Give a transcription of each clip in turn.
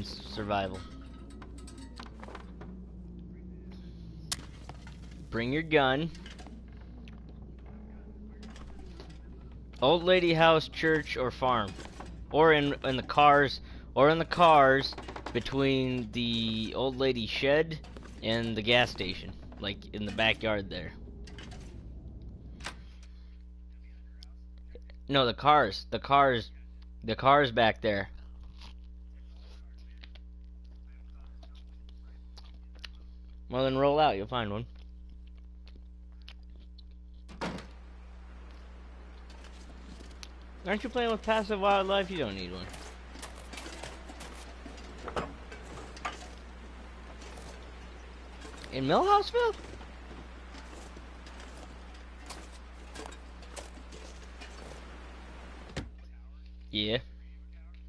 means survival. Bring your gun. Old lady house, church, or farm, or in the cars, between the old lady shed and the gas station, like in the backyard there. No, the cars back there. Well, then roll out, you'll find one. Aren't you playing with passive wildlife? You don't need one. In Millhouseville? Yeah.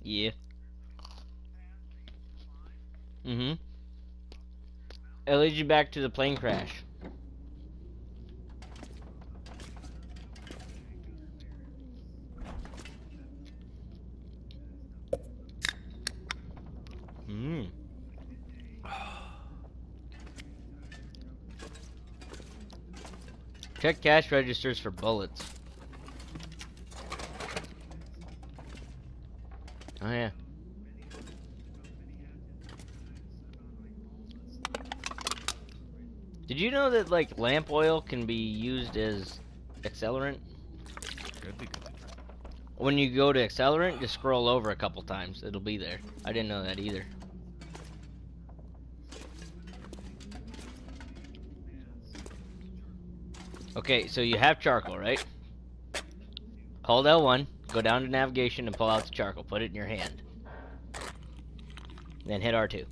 Yeah. Mm-hmm. It leads you back to the plane crash. Mm. Check cash registers for bullets. Oh yeah. Did you know that like lamp oil can be used as accelerant? Could be good. When you go to accelerant, just scroll over a couple times. It'll be there. I didn't know that either. Okay, so you have charcoal, right? Hold L1, go down to navigation and pull out the charcoal. Put it in your hand. Then hit R2.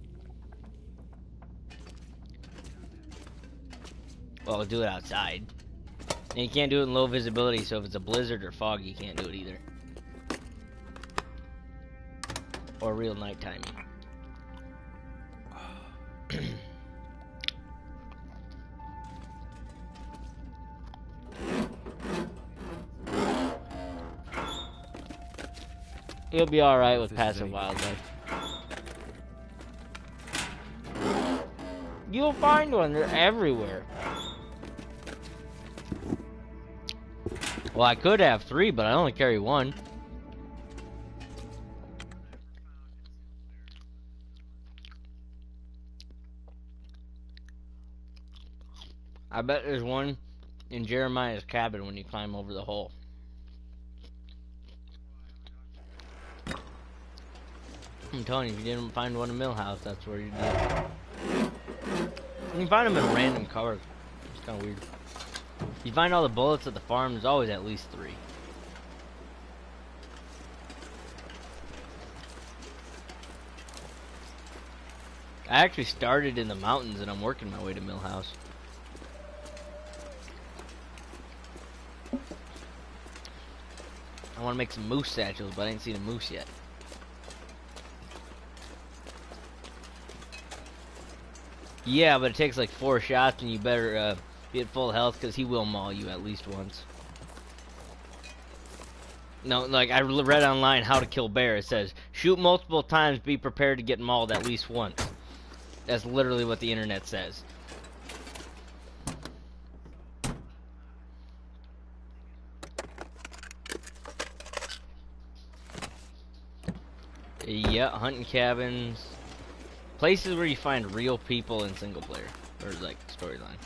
Well, do it outside. And you can't do it in low visibility, so if it's a blizzard or fog, you can't do it either. Or real nighttime. You'll be alright with passive wildlife. You'll find one, they're everywhere. Well, I could have 3, but I only carry 1. I bet there's one in Jeremiah's cabin when you climb over the hole. I'm telling you, if you didn't find one in Millhouse, that's where you did. You can find them in random cars. It's kind of weird. You find all the bullets at the farm, there's always at least 3. I actually started in the mountains and I'm working my way to Millhouse. I want to make some moose satchels, but I ain't seen a moose yet. Yeah, but it takes like 4 shots and you better be at full health because he will maul you at least once. No, like I read online how to kill bear. It says, shoot multiple times, be prepared to get mauled at least once. That's literally what the internet says. Yeah, hunting cabins. Places where you find real people in single player. Or like storyline.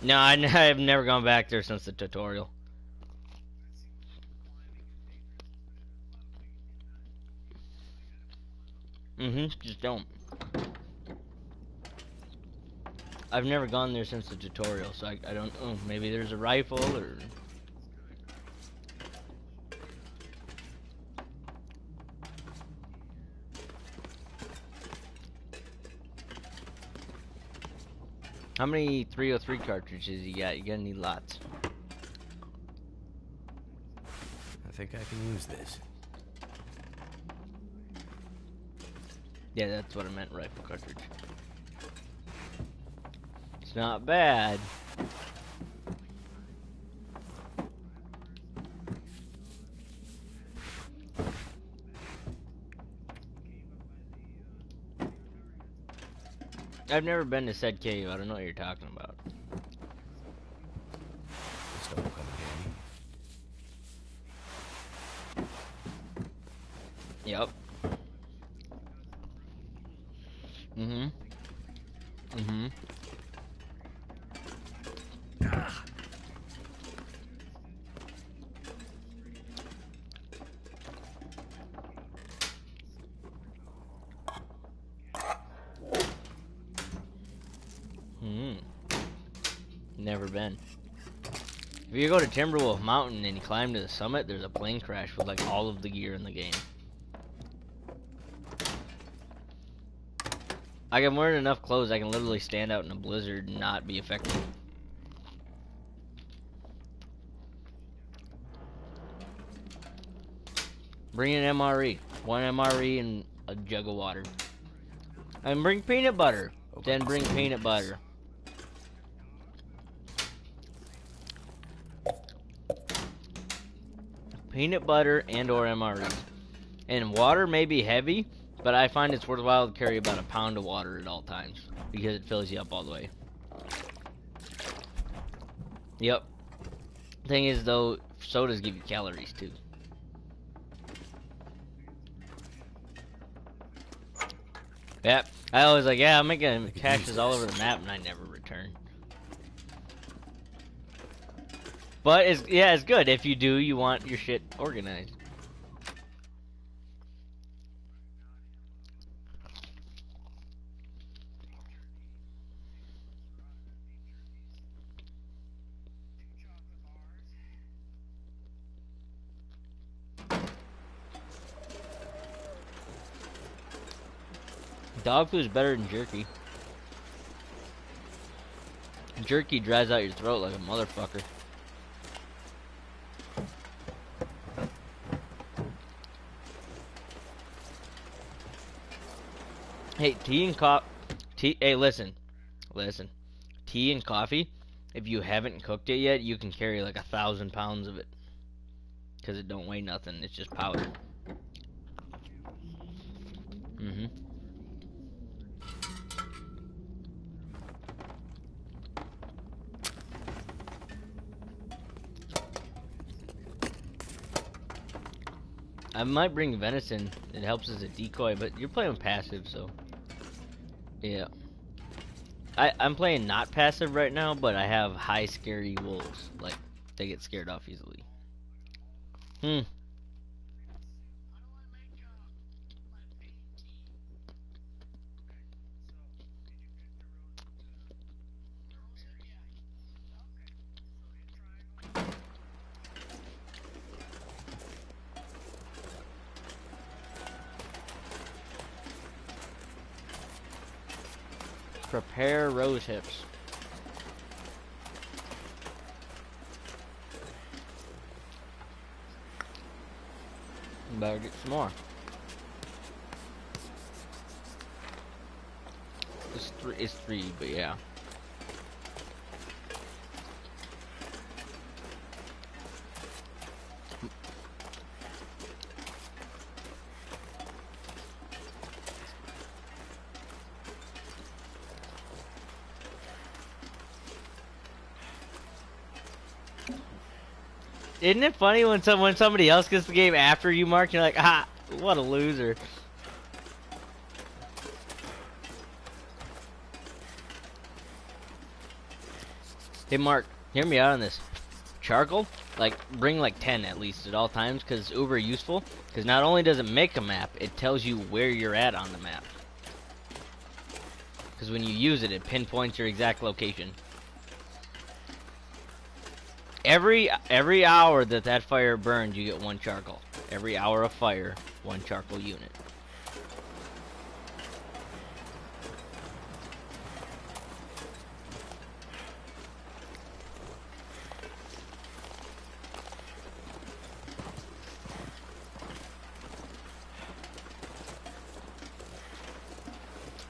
No, I've never gone back there since the tutorial. Just don't. I've never gone there since the tutorial, so I don't know. Maybe there's a rifle or... How many 303 cartridges you got? You're gonna need lots. I think I can use this. Yeah, that's what I meant, rifle cartridge. It's not bad. I've never been to said cave. I don't know what you're talking about. Stuff will come in handy. Yep. Mm-hmm. Mm-hmm. Never been. If you go to Timberwolf Mountain and you climb to the summit, there's a plane crash with like all of the gear in the game. Like, I'm wearing enough clothes I can literally stand out in a blizzard and not be affected. Bring an MRE. One MRE and a jug of water. And bring peanut butter. Then bring peanut butter. Peanut butter and or MRE. And water may be heavy, but I find it's worthwhile to carry about a pound of water at all times because it fills you up all the way. Yep. Thing is though, sodas give you calories too. Yep. I was like, yeah, I'm making caches all over the map and I never return. But it's, yeah, it's good. If you do, you want your shit organized. Dog food is better than jerky. Jerky dries out your throat like a motherfucker. Hey, tea and coffee. Hey, listen. Tea and coffee. If you haven't cooked it yet, you can carry like 1,000 pounds of it, cause it don't weigh nothing. It's just powder. Mhm. I might bring venison. It helps as a decoy, but you're playing passive, so yeah. I'm playing not passive right now, but I have high scary wolves. Like, they get scared off easily. Prepare rose hips. Better get some more. It's three, but yeah. Isn't it funny when somebody else gets the game after you, Mark? You're like, ah, what a loser. Hey, Mark, hear me out on this. Charcoal, like, bring like 10 at least at all times, because it's uber useful. Because not only does it make a map, it tells you where you're at on the map. Because when you use it, it pinpoints your exact location. Every hour that fire burns, you get 1 charcoal. Every hour of fire, 1 charcoal unit.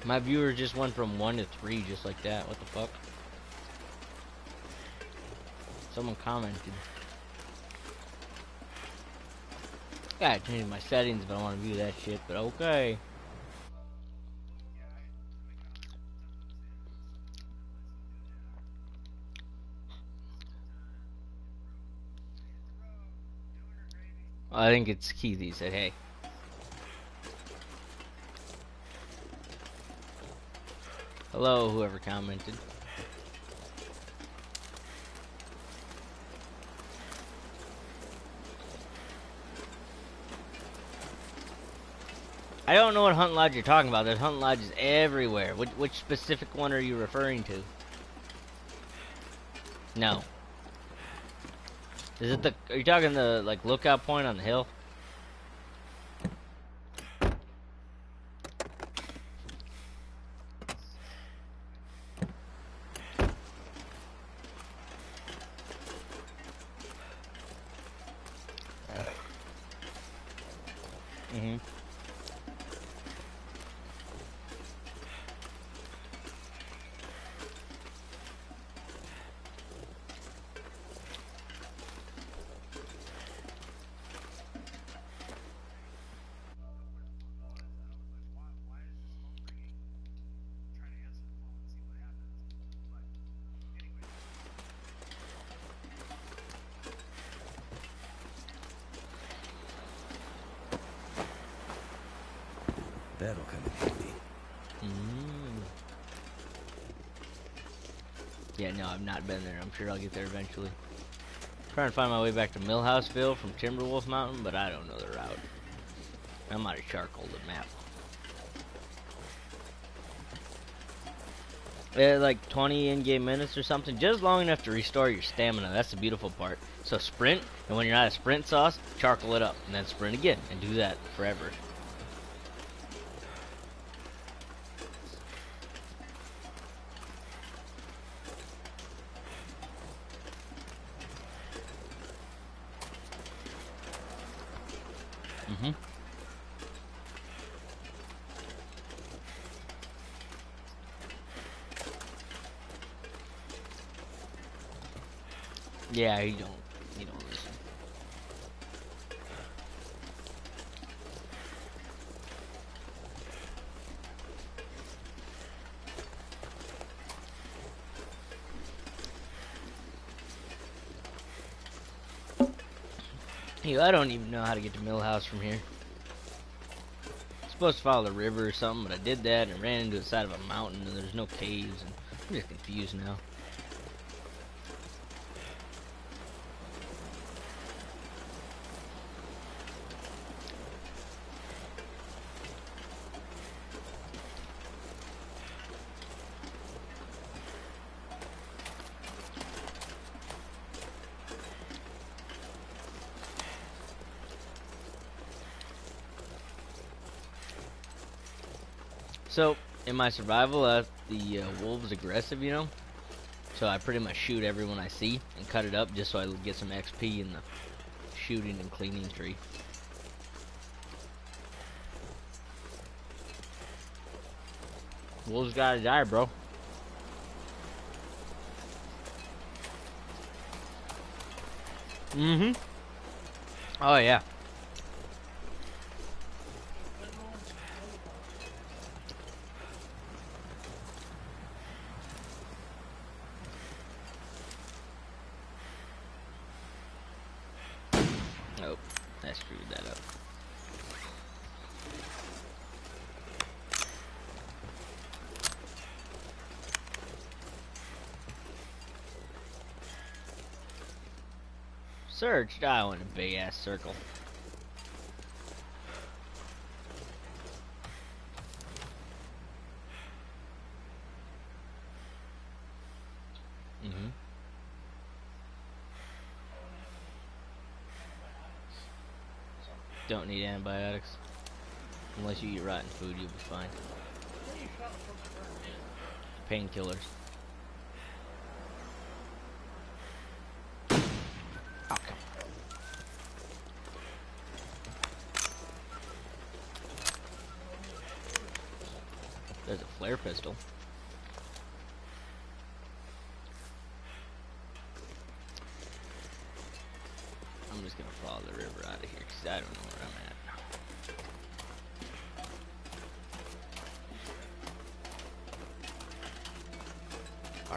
My viewers just went from 1 to 3 just like that. What the fuck? Someone commented. Gotta change my settings if I want to view that shit, but okay. I think it's Keithy said, hey. Hello, whoever commented. I don't know what hunting lodge you're talking about. There's hunting lodges everywhere. Which specific one are you referring to? No. Is it the? Are you talking the like lookout point on the hill? Mm-hmm. That'll come in handy. Yeah, no, I've not been there. I'm sure I'll get there eventually. Trying to find my way back to Millhouseville from Timberwolf Mountain, but I don't know the route. I might have charcoaled the map. Yeah, like 20 in-game minutes or something, just long enough to restore your stamina. That's the beautiful part. So sprint, and when you're out of sprint sauce, charcoal it up, and then sprint again, and do that forever. Mm-hmm. Yeah, you don't listen. I don't even know how to get to Millhouse from here. I'm supposed to follow the river or something, but I did that and ran into the side of a mountain and there's no caves, and I'm just confused now. So, in my survival, the wolves aggressive, you know? So I pretty much shoot everyone I see and cut it up just so I get some XP in the shooting and cleaning tree. Wolves gotta die, bro. Mm-hmm. Oh, yeah. Oh, I screwed that up. Searched? I went a big ass circle. Mm-hmm. Don't need antibiotics. Unless you eat rotten food, you'll be fine. Painkillers. Oh, come on. There's a flare pistol. I'm just gonna follow the river out of here because I don't know where I'm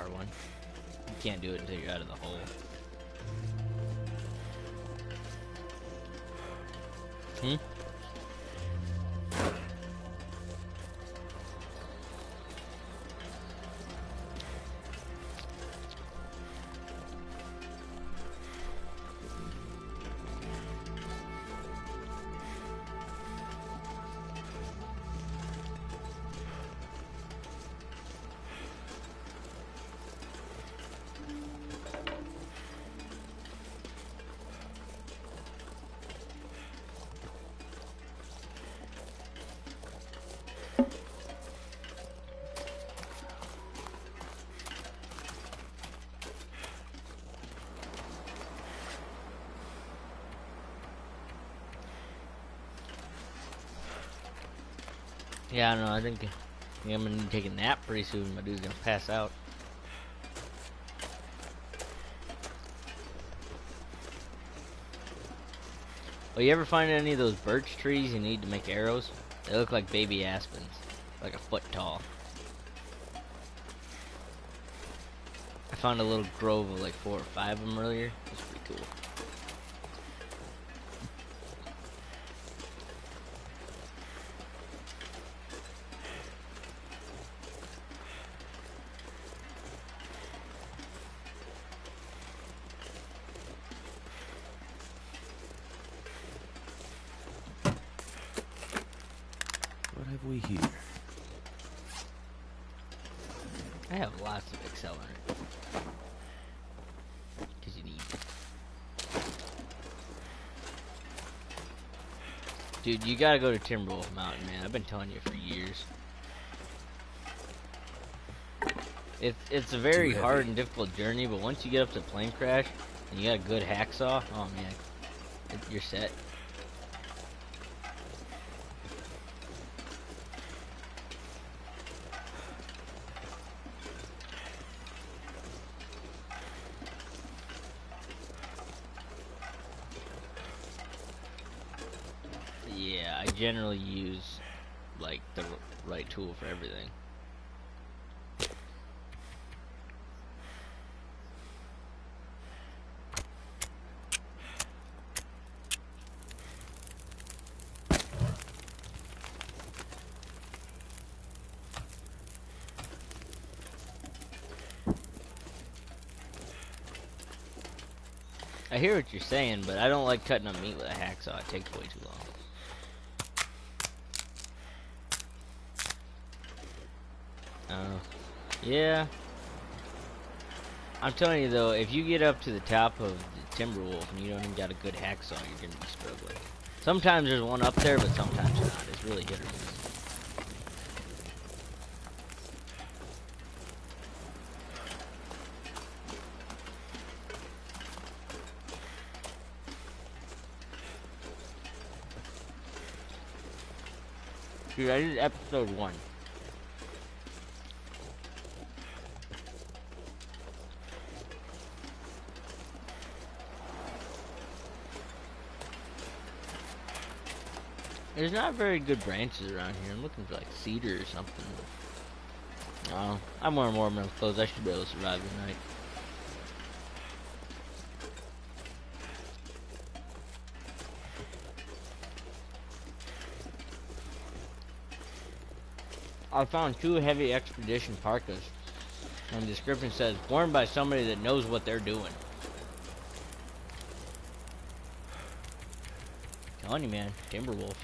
at. R1. You can't do it until you're out of the hole. Yeah, I don't know. I think I'm gonna need to take a nap pretty soon. My dude's gonna pass out. Well, you ever find any of those birch trees you need to make arrows? They look like baby aspens, like a foot tall. I found a little grove of like 4 or 5 of them earlier. It's pretty cool. What have we here? I have lots of accelerant. Because you need it. Dude, you gotta go to Timberwolf Mountain, man. I've been telling you for years. It's a very hard and difficult journey, but once you get up to Plane Crash and you got a good hacksaw, oh man, you're set. Yeah, I generally use like the right tool for everything. I hear what you're saying, but I don't like cutting up meat with a hacksaw. It takes way too long. Yeah. I'm telling you though, if you get up to the top of the Timberwolf and you don't even got a good hacksaw, you're gonna be struggling. Sometimes there's one up there, but sometimes not. It's really hit or miss. Dude, I did episode 1. There's not very good branches around here. I'm looking for like cedar or something. Oh, I'm wearing warm enough clothes. I should be able to survive the night. I found 2 heavy expedition parkas, and the description says, worn by somebody that knows what they're doing. Telling you, man, Timberwolf.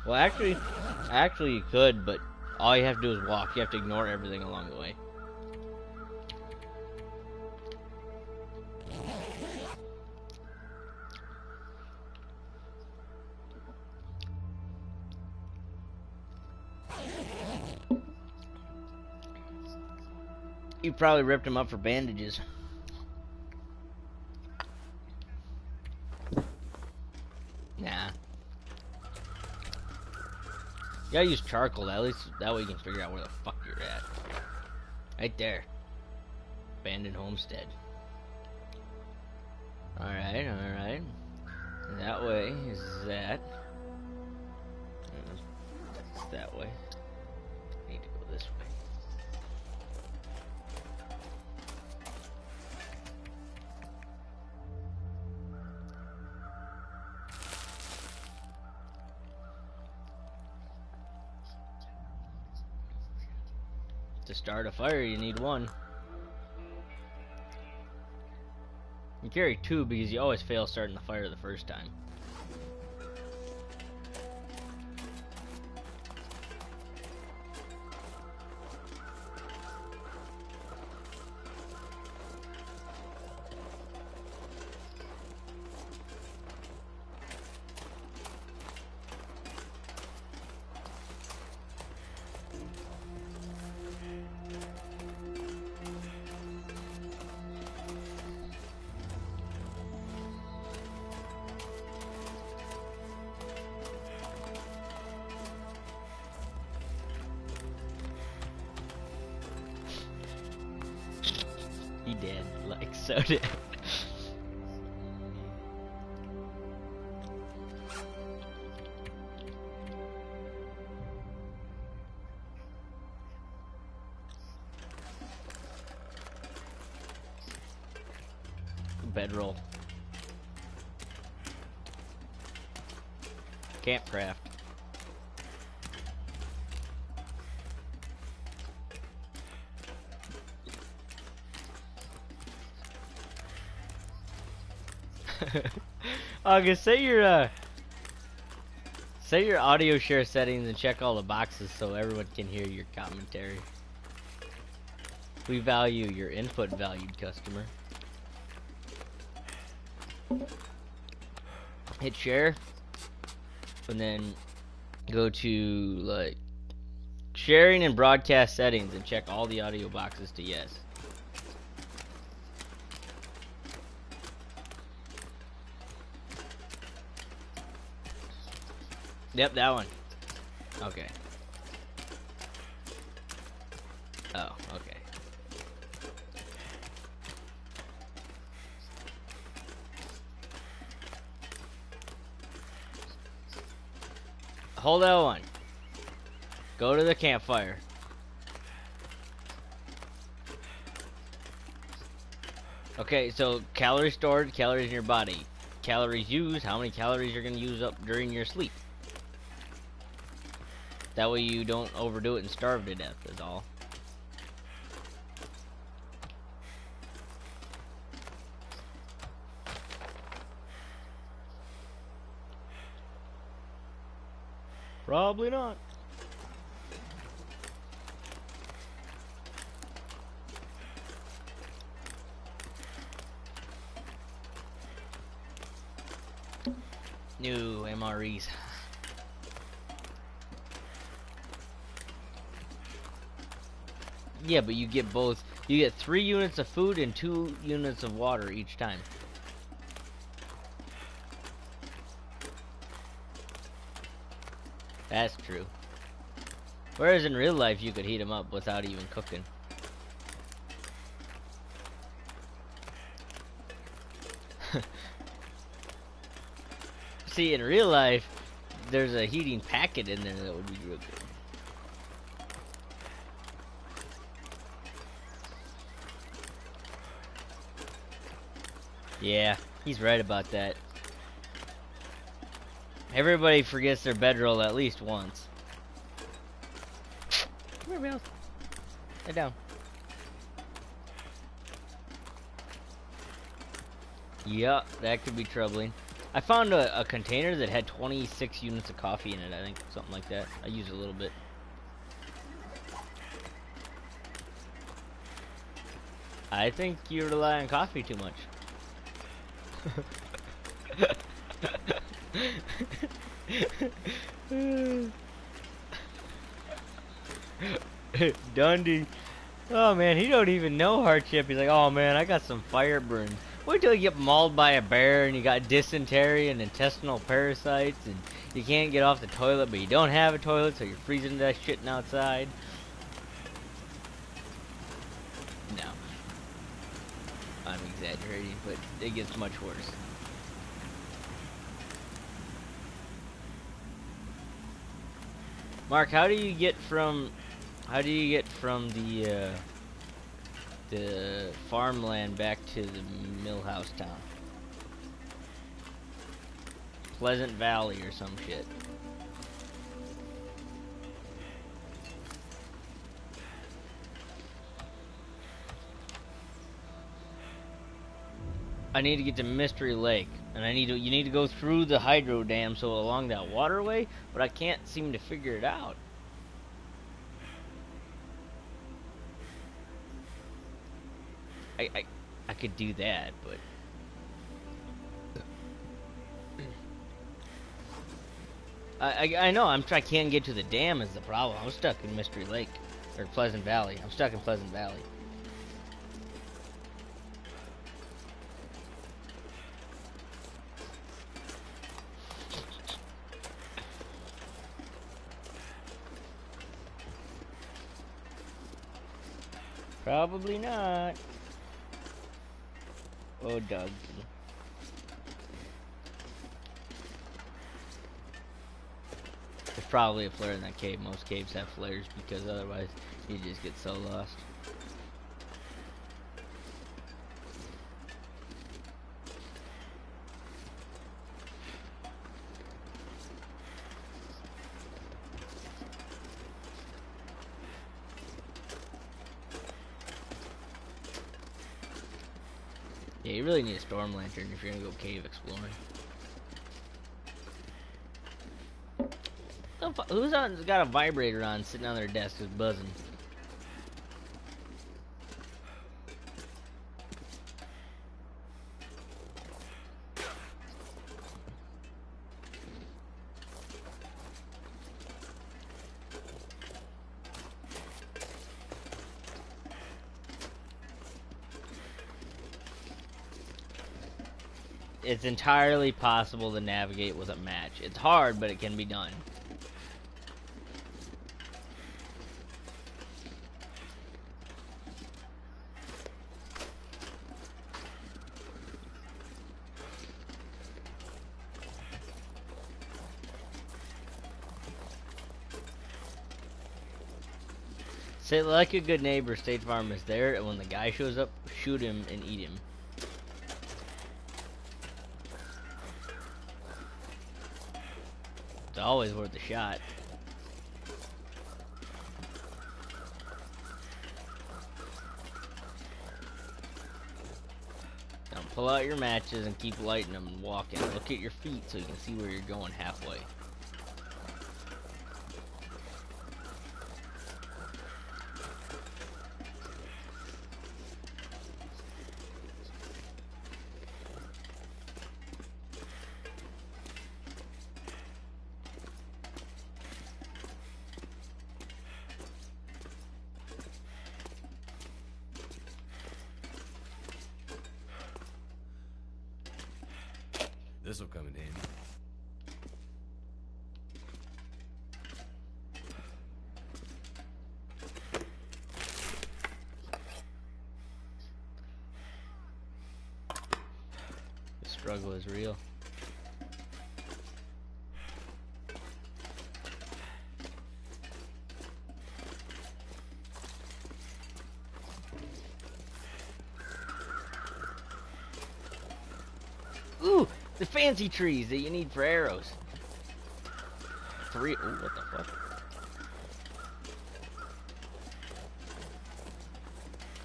Well, actually you could, but all you have to do is walk. You have to ignore everything along the way. You probably ripped him up for bandages. Nah. You gotta use charcoal, at least that way you can figure out where the fuck you're at. Right there. Abandoned homestead. Alright, alright. That way is that. That's that way. I need to go this way. To start a fire, you need 1. You carry 2 because you always fail starting the fire the first time. dead. Like, so dead. Bedroll. Campcraft. August, say your audio share settings and check all the boxes so everyone can hear your commentary. We value your input, valued customer. Hit share and then go to like sharing and broadcast settings and check all the audio boxes to yes. Yep, that one. Okay. Oh, okay. Hold L1. Go to the campfire. Okay, so calories stored, calories in your body. Calories used, how many calories you're going to use up during your sleep. That way you don't overdo it and starve to death is all. Probably not. New MREs. Yeah, but you get both. You get 3 units of food and 2 units of water each time. That's true. Whereas in real life, you could heat them up without even cooking. See, in real life, there's a heating packet in there that would be real good. Yeah, he's right about that. Everybody forgets their bedroll at least once. Come here, Bill. Lay down. Yeah, that could be troubling. I found a container that had 26 units of coffee in it, I think. Something like that. I used a little bit. I think you rely on coffee too much. Dundee. Oh man, he don't even know hardship. He's like, oh man, I got some fire burns. Wait till you get mauled by a bear and you got dysentery and intestinal parasites and you can't get off the toilet, but you don't have a toilet, so you're freezing to death shitting outside. No. I'm exaggerating, but it gets much worse. Mark, how do you get from the farmland back to the Millhouse town? Pleasant Valley or some shit. I need to get to Mystery Lake, and you need to go through the hydro dam, so along that waterway, but I can't seem to figure it out. I could do that, but I know I can't get to the dam is the problem. I'm stuck in Mystery Lake or Pleasant Valley. I'm stuck in Pleasant Valley. Probably not. Oh, Doug. There's probably a flare in that cave. Most caves have flares because otherwise you just get so lost. Yeah, you really need a storm lantern if you're gonna go cave exploring. Who's got a vibrator on sitting on their desk is buzzing? It's entirely possible to navigate with a match. It's hard, but it can be done. Say, like a good neighbor, State Farm is there, and when the guy shows up, shoot him and eat him. It's always worth a shot. Now pull out your matches and keep lighting them and walking. Look at your feet so you can see where you're going halfway. This'll come in handy. The struggle is real. Ooh! The fancy trees that you need for arrows. 3. Ooh, what the fuck?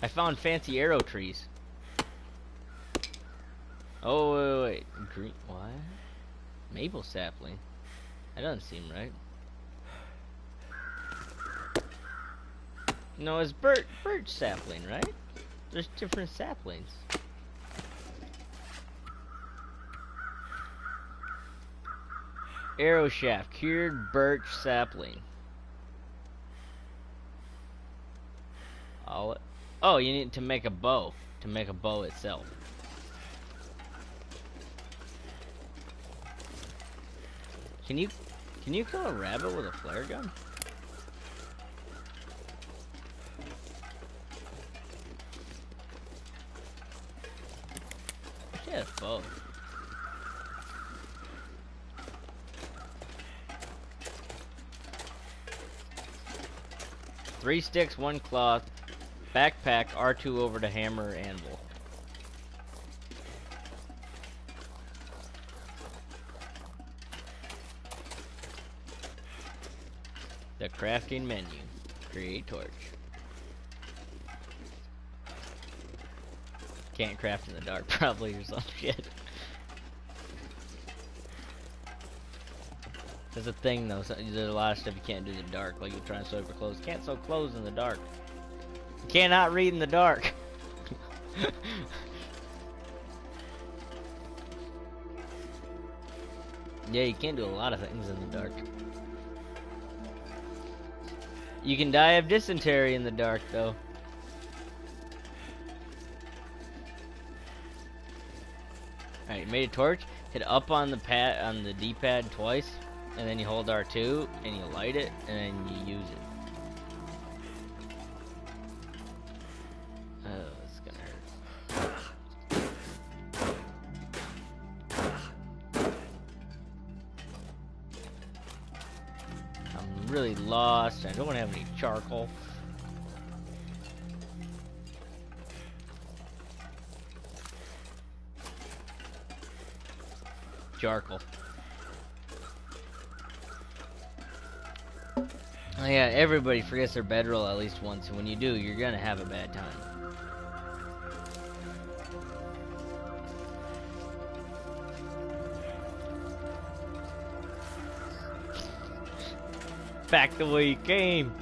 I found fancy arrow trees. Oh, wait. Green. What? Maple sapling. That doesn't seem right. No, it's birch sapling, right? There's different saplings. Arrow shaft, cured birch sapling. Oh, you need to make a bow. To make a bow itself. Can you kill a rabbit with a flare gun? She had a bow. Three sticks, one cloth, backpack, R2 over to hammer, anvil. The crafting menu. Create torch. Can't craft in the dark probably or some shit. There's a thing though, there's a lot of stuff you can't do in the dark, like you're trying to sew for clothes. Can't sew clothes in the dark. You cannot read in the dark. Yeah, you can't do a lot of things in the dark. You can die of dysentery in the dark though. Alright, you made a torch, hit up on the pad on the D-pad twice. And then you hold R2 and you light it and then you use it. Oh, it's gonna hurt. really lost. I don't have any charcoal. Charcoal. Oh yeah, everybody forgets their bedroll at least once, and when you do, you're gonna have a bad time. Back the way you came.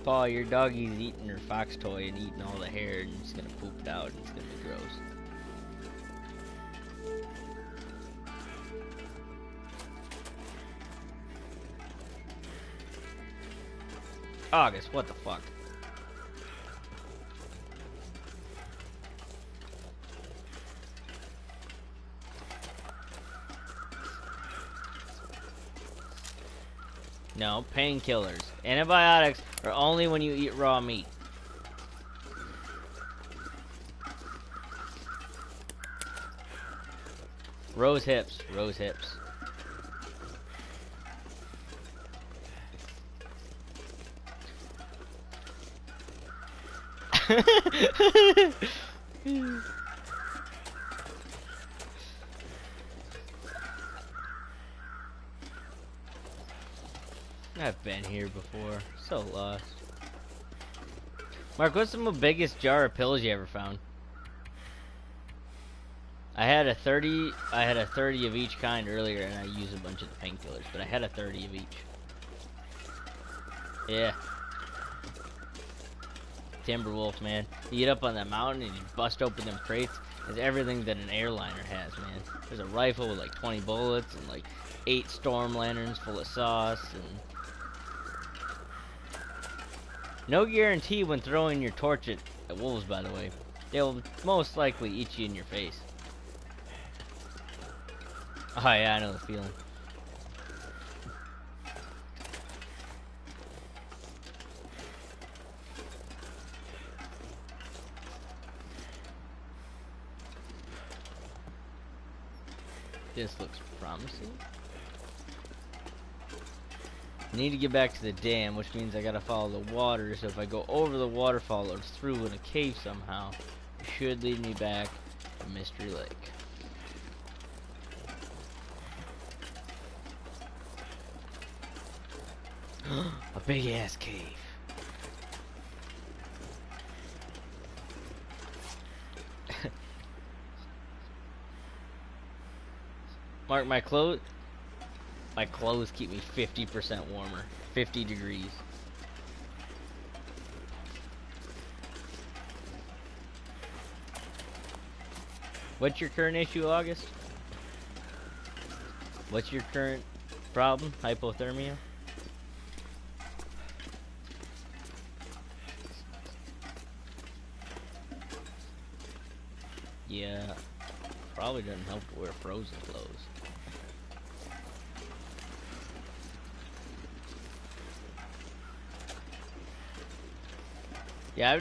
Paul, your doggy's eating her fox toy and eating all the hair, and it's gonna poop it out, and it's gonna be gross. August, what the fuck? No, painkillers. Antibiotics are only when you eat raw meat. Rose hips, rose hips. I've been here before. So lost. Mark, what's the biggest jar of pills you ever found? I had a 30 of each kind earlier, and I used a bunch of the painkillers, but I had a 30 of each. Yeah. Timberwolf, man. You get up on that mountain and you bust open them crates. There's everything that an airliner has, man. There's a rifle with like 20 bullets and like 8 storm lanterns full of sauce and no guarantee when throwing your torch at wolves, by the way. They'll most likely eat you in your face. Oh yeah, I know the feeling. This looks promising. I need to get back to the dam, which means I gotta follow the water, so if I go over the waterfall or through in a cave somehow, it should lead me back to Mystery Lake. A big ass cave. Mark, my clothes keep me 50% warmer. 50 degrees. What's your current issue, August? What's your current problem? Hypothermia? Yeah, probably doesn't help to wear frozen clothes. Yeah,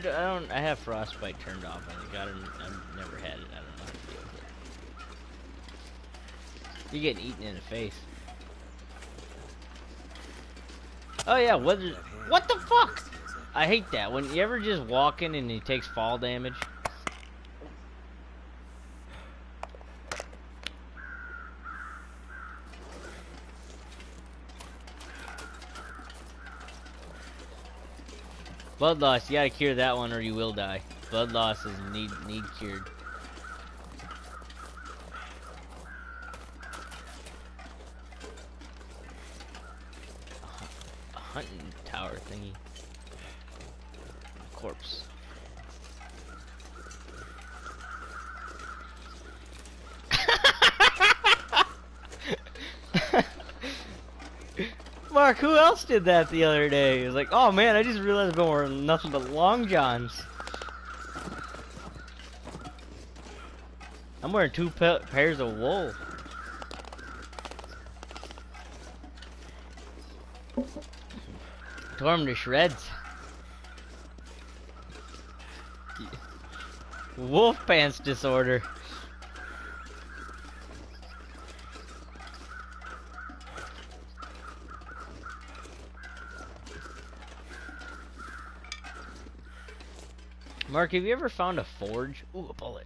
I have frostbite turned off. I think I've never had it. I don't know how to deal with it. You're getting eaten in the face. Oh yeah, what the fuck? I hate that. When you ever just walking and he takes fall damage. Blood loss, you gotta cure that one or you will die. Blood loss is need cured. A hunting tower thingy. Corpse. Mark, who else did that the other day? It was like, oh man, I just realized I've been wearing nothing but long johns. I'm wearing 2 pairs of wool. Tore them to shreds. Wolf pants disorder. Mark, have you ever found a forge? Ooh, a bullet.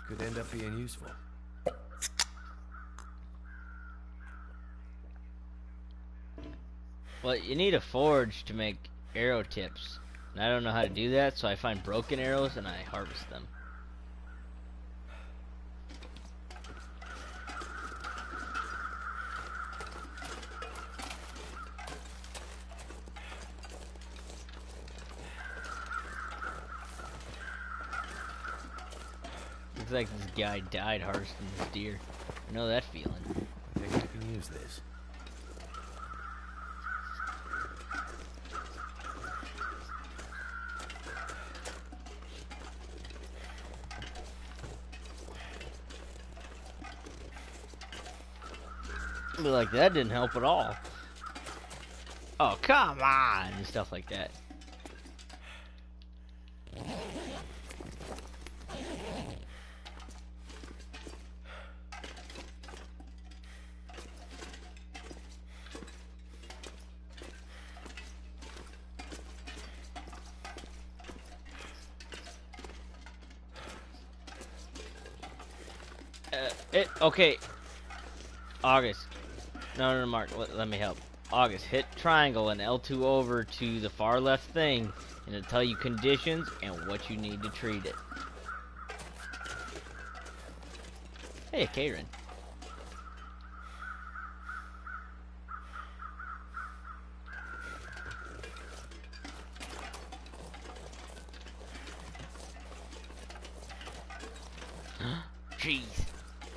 Could end up being useful. Well, you need a forge to make arrow tips. And I don't know how to do that, so I find broken arrows and I harvest them. Looks like this guy died harvesting this deer. I know that feeling. I think I can use this. But like that didn't help at all. Oh, come on, and stuff like that. Okay. August. No, Mark, let me help. August, hit triangle and L2 over to the far left thing, and it'll tell you conditions and what you need to treat it. Hey, Karen. Trees.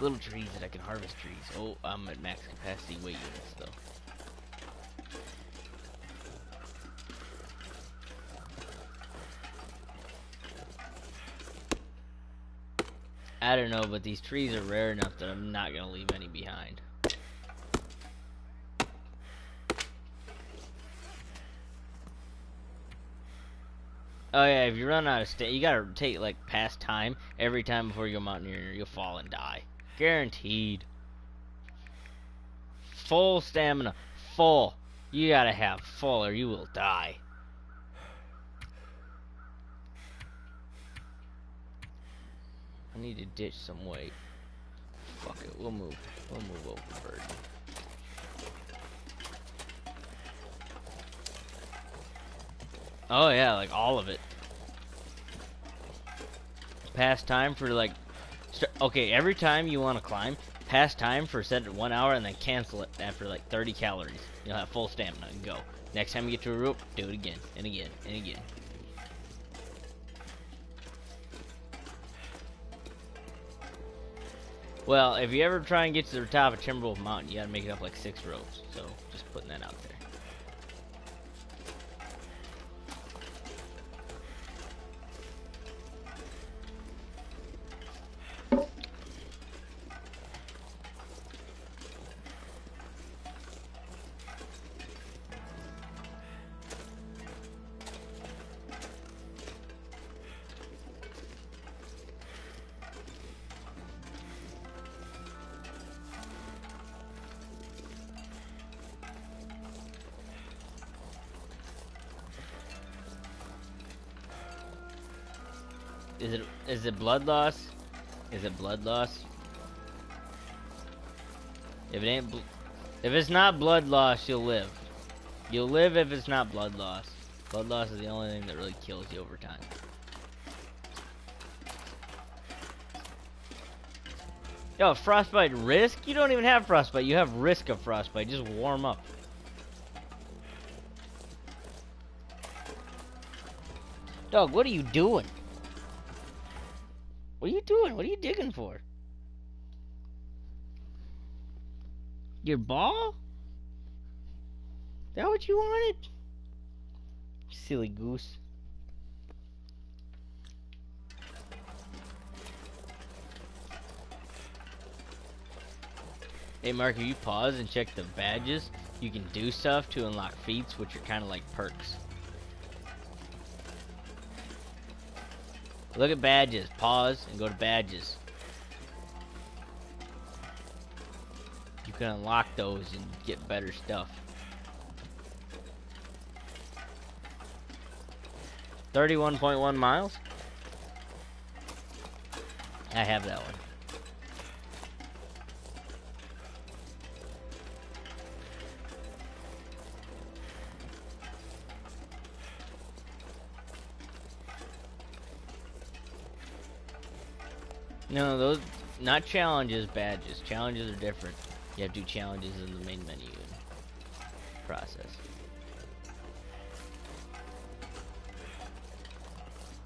Little trees that I can harvest trees. Oh, I'm at max capacity weight units though. I don't know, but these trees are rare enough that I'm not gonna leave any behind. Oh yeah, if you run out of stamina, you gotta take like past time every time before you go mountaineering, or you'll fall and die. Guaranteed. Full stamina. Full. You gotta have full or you will die. I need to ditch some weight. Fuck it, we'll move over bird. Oh yeah, like all of it. Past time for like okay, every time you want to climb, pass time for set it 1 hour and then cancel it after like 30 calories. You'll have full stamina and go. Next time you get to a rope, do it again and again and again. Well, if you ever try and get to the top of Timberwolf Mountain, you gotta make it up like 6 ropes. So, just putting that out there. Is it blood loss? Is it blood loss? If it ain't if it's not blood loss, you'll live. You'll live if it's not blood loss. Blood loss is the only thing that really kills you over time. Yo, frostbite risk? You don't even have frostbite. You have risk of frostbite. Just warm up. Dog, what are you doing? What are you doing? What are you digging for? Your ball? Is that what you wanted? Silly goose. Hey Mark, if you pause and check the badges, you can do stuff to unlock feats, which are kind of like perks. Look at badges. Pause and go to badges. You can unlock those and get better stuff. 31.1 miles? I have that one. No, those not challenges, badges. Challenges are different. You have to do challenges in the main menu process.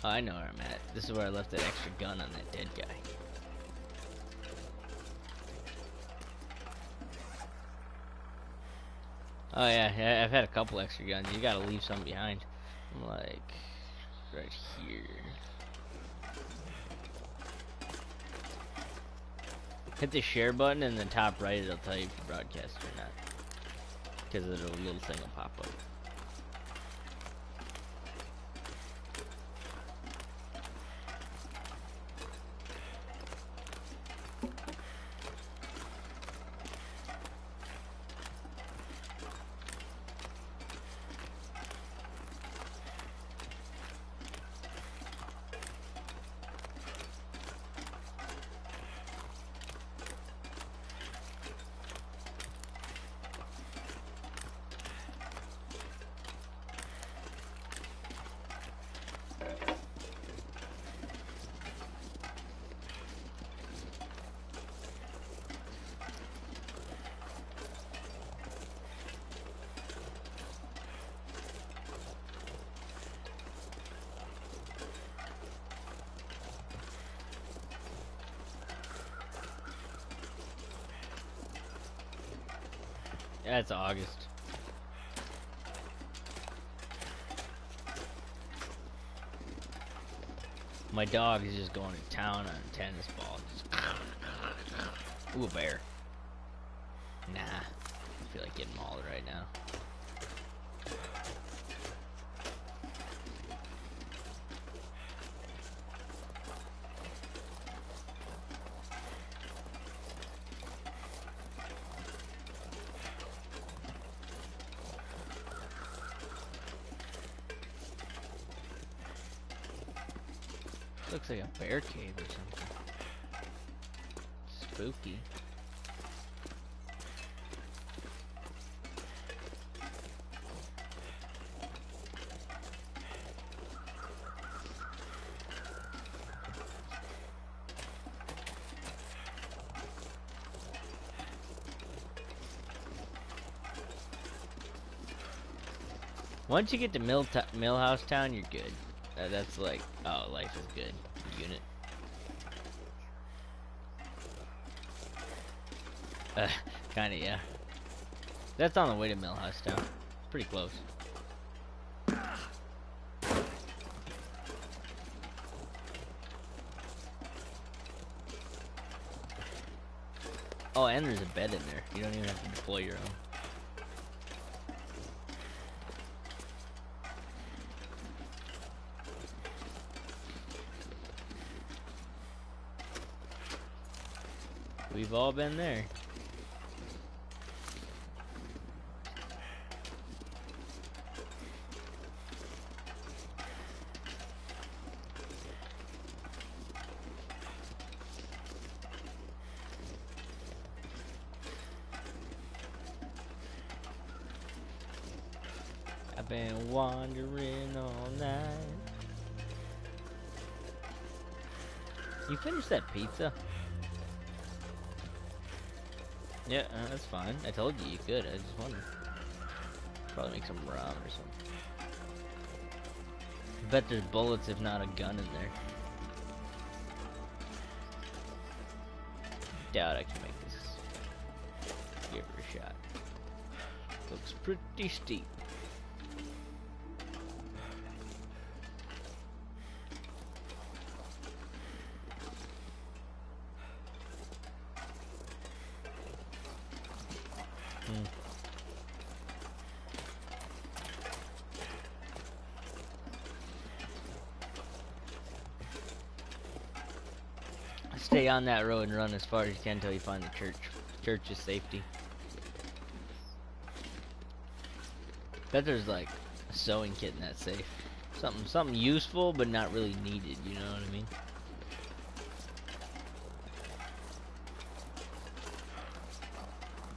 Oh, I know where I'm at. This is where I left that extra gun on that dead guy. Oh yeah, I've had a couple extra guns. You gotta leave some behind. I'm like right here. Hit the share button in the top right, it'll tell you if you broadcast or not. Because a little thing will pop up. That's August. My dog is just going to town on tennis balls. Ooh, a bear. Nah, I feel like getting mauled right now. Looks like a bear cave or something. Spooky. Once you get to Millhouse Town, you're good. That's like, oh, life is good. Unit. Kinda, yeah. That's on the way to Millhouse Town. Pretty close. Oh, and there's a bed in there. You don't even have to deploy your own. We've all been there. I've been wandering all night. You finished that pizza? Yeah, that's fine. I told you you could. I just wondered. Probably make some ramen or something. I bet there's bullets, if not a gun, in there. Doubt I can make this. Give her a shot. Looks pretty steep. stay on that road and run as far as you can until you find the church. Church is safety. Bet there's like a sewing kit in that safe. Something useful but not really needed, you know what I mean?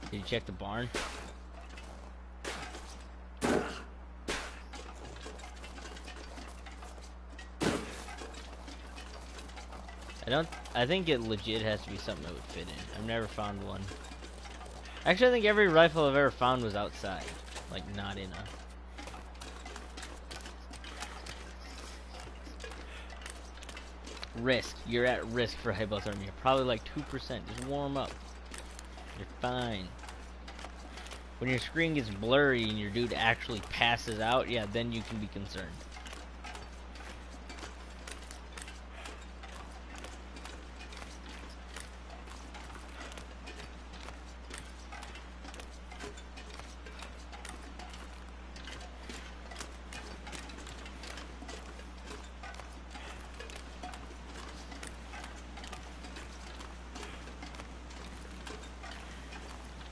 Did you check the barn? I think it legit has to be something that would fit in. I've never found one. Actually, I think every rifle I've ever found was outside. Like, not in a... Risk. You're at risk for hypothermia. Probably like 2%. Just warm up. You're fine. When your screen gets blurry and your dude actually passes out, yeah, then you can be concerned.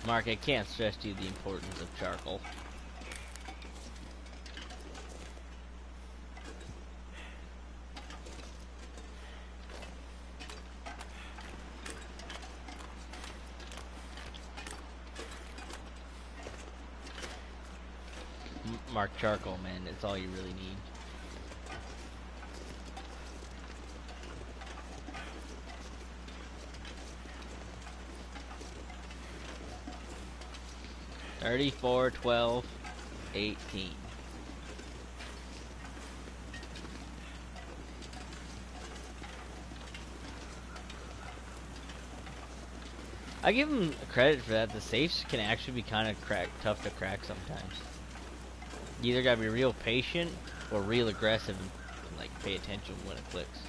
Mark, I can't stress to you the importance of charcoal. Mark, charcoal, man, it's all you really need. $34, $12, $18. I give them credit for that. The safes can actually be kind of tough to crack sometimes. You either gotta be real patient or real aggressive and like pay attention when it clicks.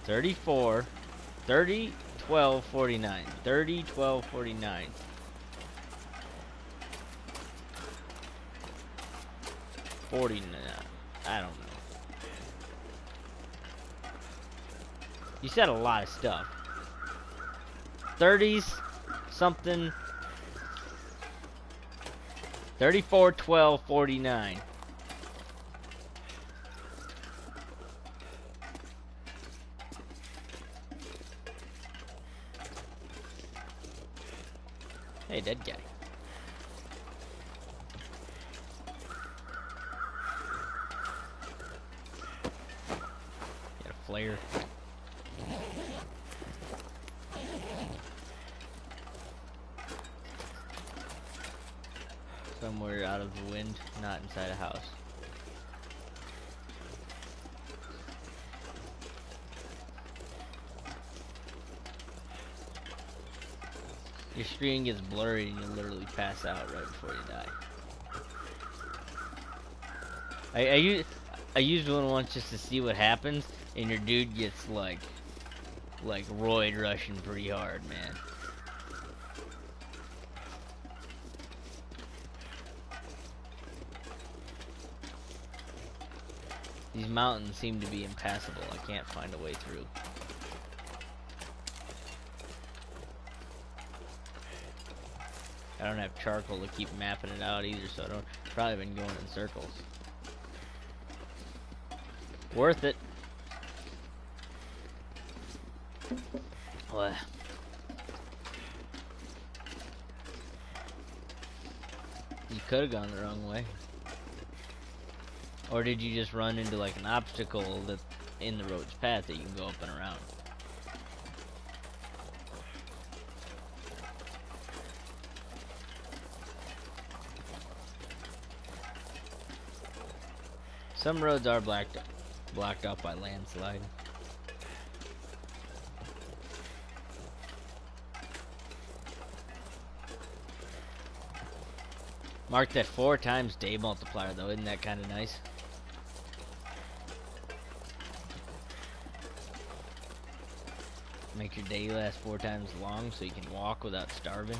$34, $30, $12, $49. $30, $12, $49. $49. I don't know. You said a lot of stuff. 30s, something. 34, 12, 49. Hey, dead guy. Got a flare. Somewhere out of the wind, not inside a house. Your screen gets blurry and you literally pass out right before you die. I used one once just to see what happens, and your dude gets like roid rushing pretty hard, man. These mountains seem to be impassable. I can't find a way through. I don't have charcoal to keep mapping it out either, so I don't probably been going in circles. Worth it. What? You could have gone the wrong way. Or did you just run into like an obstacle that's in the road's path that you can go up and around? Some roads are blocked off by landslide. Mark that 4 times day multiplier though, isn't that kind of nice? Make your day last 4 times long so you can walk without starving.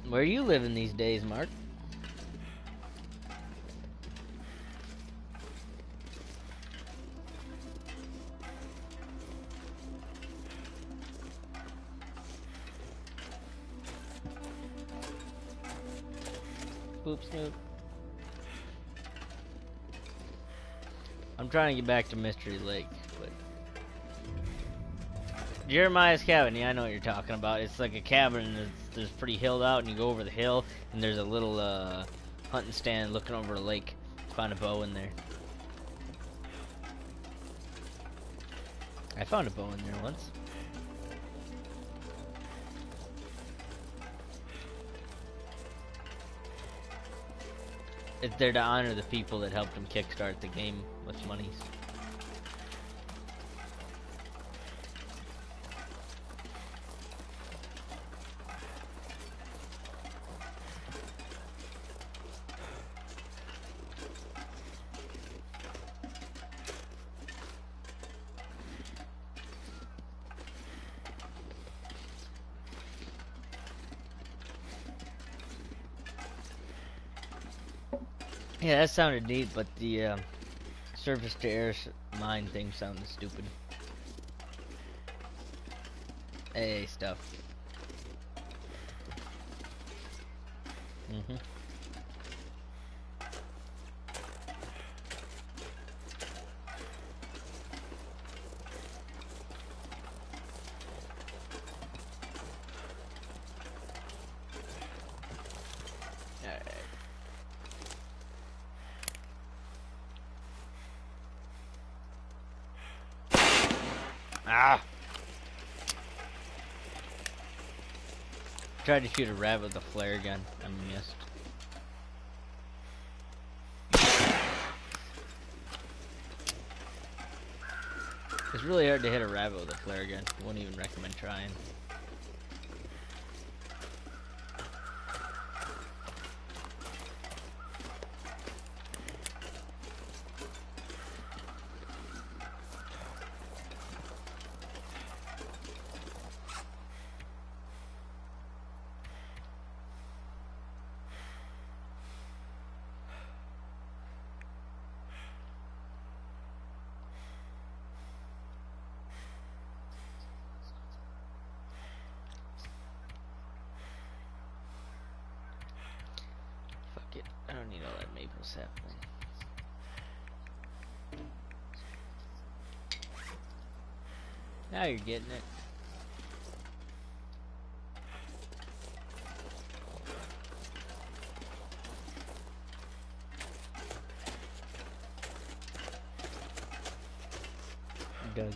Where are you living these days, Mark? Boop snoop. I'm trying to get back to Mystery Lake, but Jeremiah's cabin. Yeah, I know what you're talking about. It's like a cabin that's pretty hilled out, and you go over the hill, and there's a little hunting stand looking over a lake. Found a bow in there. I found a bow in there once. It's there to honor the people that helped him kickstart the game with monies. Yeah, that sounded neat, but the surface to air mine thing sounded stupid. AA stuff. Mm-hmm. Ah! Tried to shoot a rabbit with a flare gun. I missed. It's really hard to hit a rabbit with a flare gun. Wouldn't even recommend trying. Fuck it. I don't need all that maple sapling. Now you're getting it. Dougie.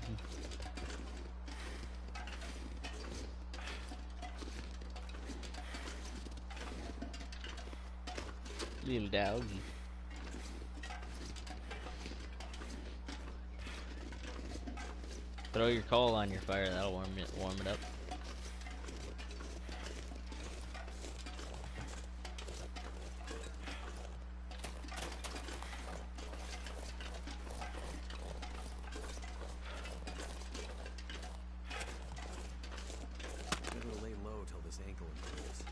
Little doggy. Throw your coal on your fire, that'll warm it up. Better lay low till this ankle improves.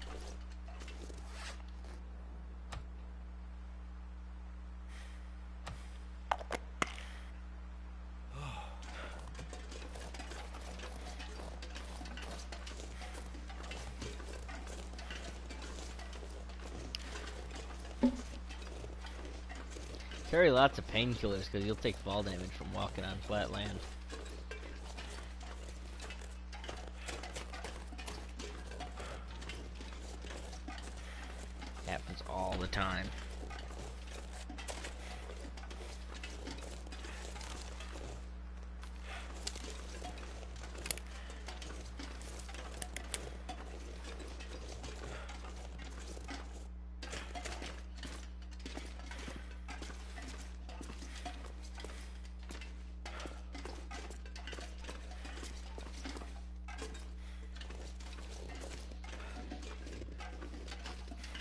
Carry lots of painkillers because you'll take fall damage from walking on flat land. Happens all the time.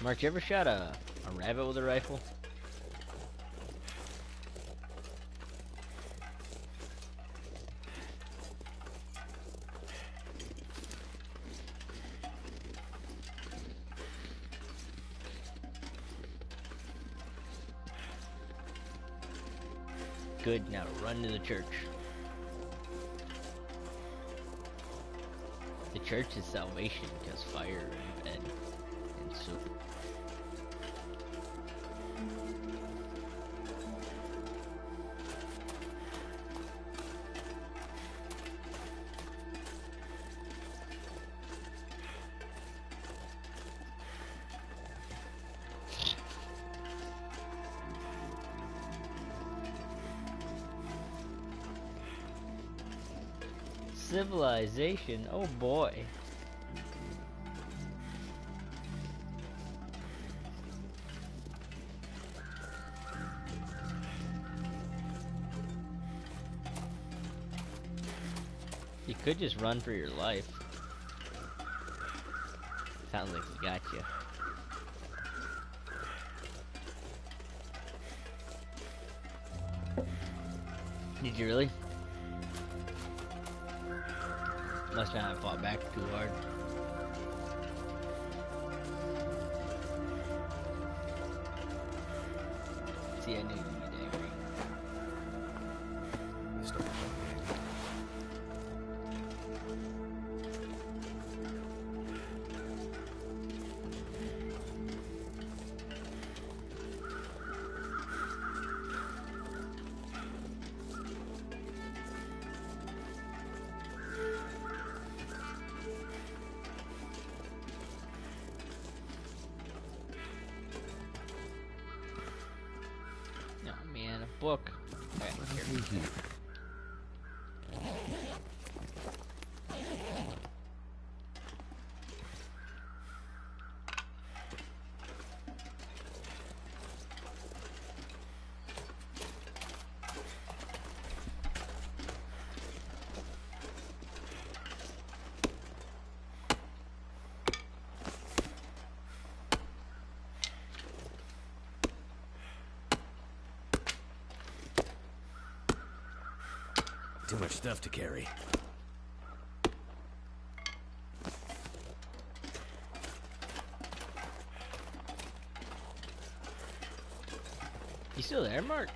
Mark, you ever shot a rabbit with a rifle? Good, now run to the church. The church is salvation because fire and bed and soup. Civilization, oh boy. You could just run for your life. Sounds like he got you. Did you really? Must not have fought back too hard. See, I knew you'd get angry. Stop talking. Oh man, a book. Alright, here. Too much stuff to carry. You still there, Mark?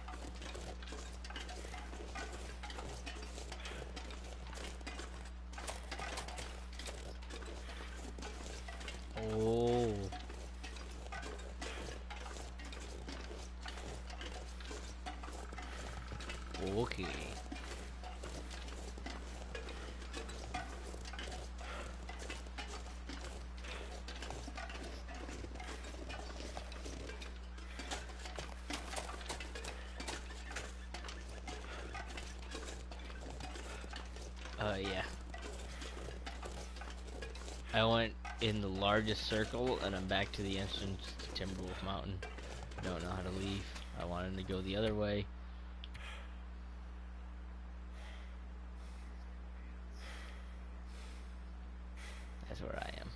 Oh. Okay. Yeah. I went in the largest circle and I'm back to the entrance to Timberwolf Mountain. I don't know how to leave. I wanted to go the other way. That's where I am.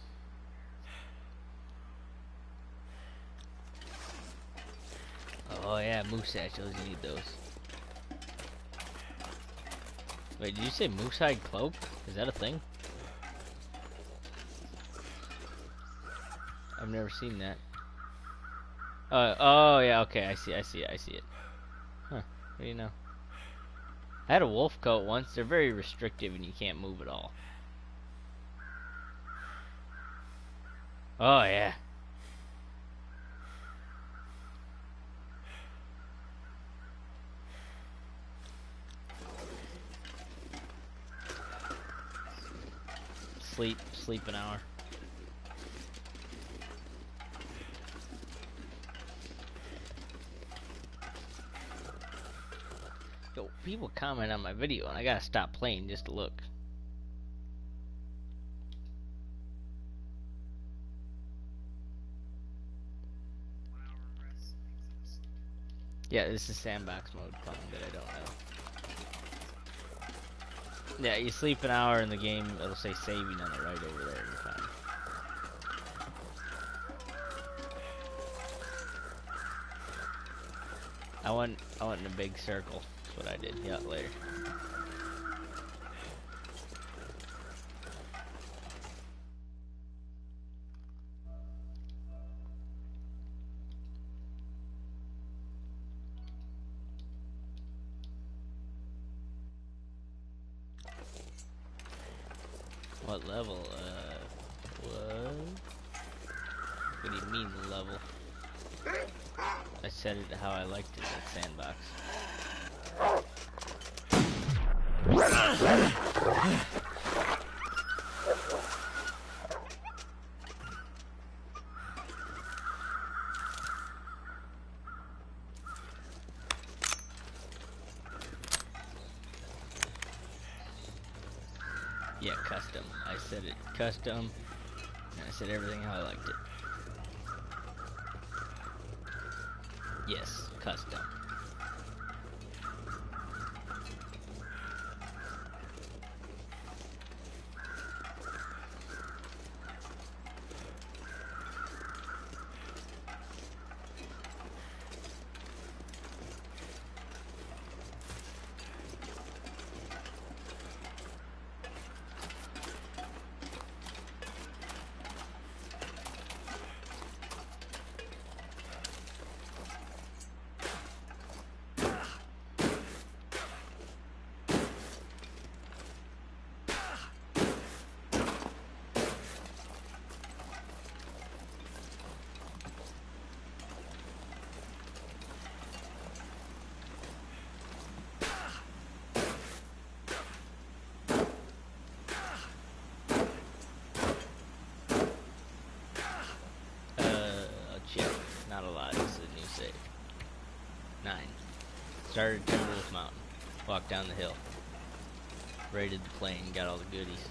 Oh yeah, moose satchels, you need those. Wait, did you say moose hide cloak? Is that a thing? I've never seen that. Oh yeah, okay, I see it. Huh, what do you know? I had a wolf coat once. They're very restrictive and you can't move at all. Oh yeah. Sleep an hour. Yo, people comment on my video and I gotta stop playing just to look. Yeah, this is sandbox mode fun that I don't know. Yeah, you sleep an hour in the game, it'll say saving on the right over there, you're fine. I went in a big circle. That's what I did. Yeah, later. level. What? What do you mean level? I set it how I liked it, that sandbox. Yeah, custom. I set it custom, and I set everything how I liked it. Yes, custom. Not a lot. This is a new save. 9. Started at Timberwolf Mountain. Walked down the hill. Raided the plane. Got all the goodies.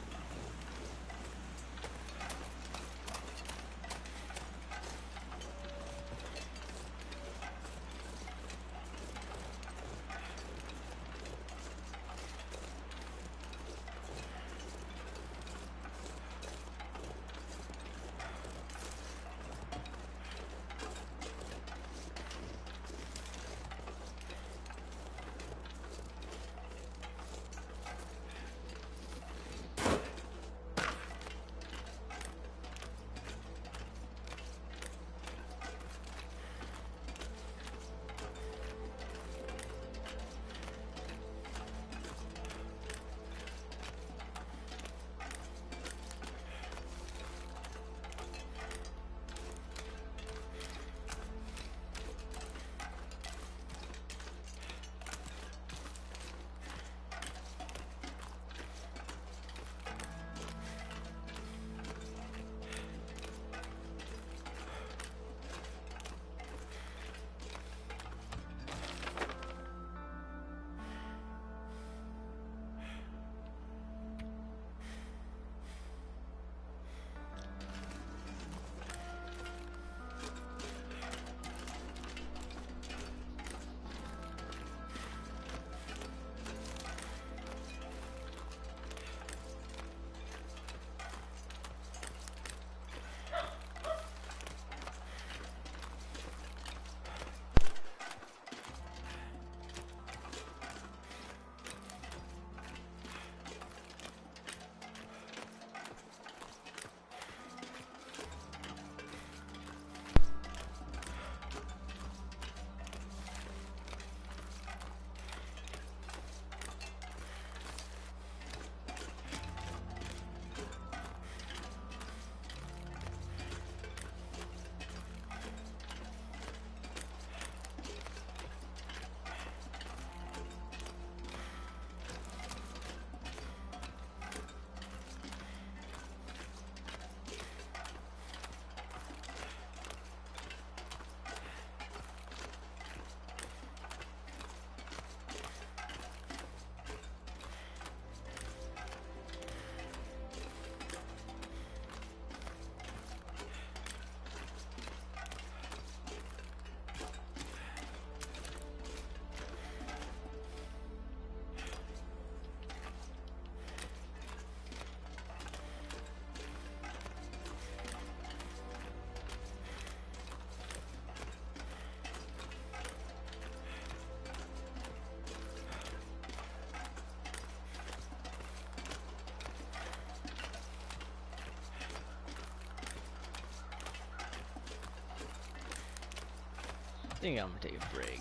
I think I'm gonna take a break.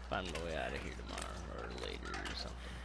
Find my way out of here tomorrow or later or something.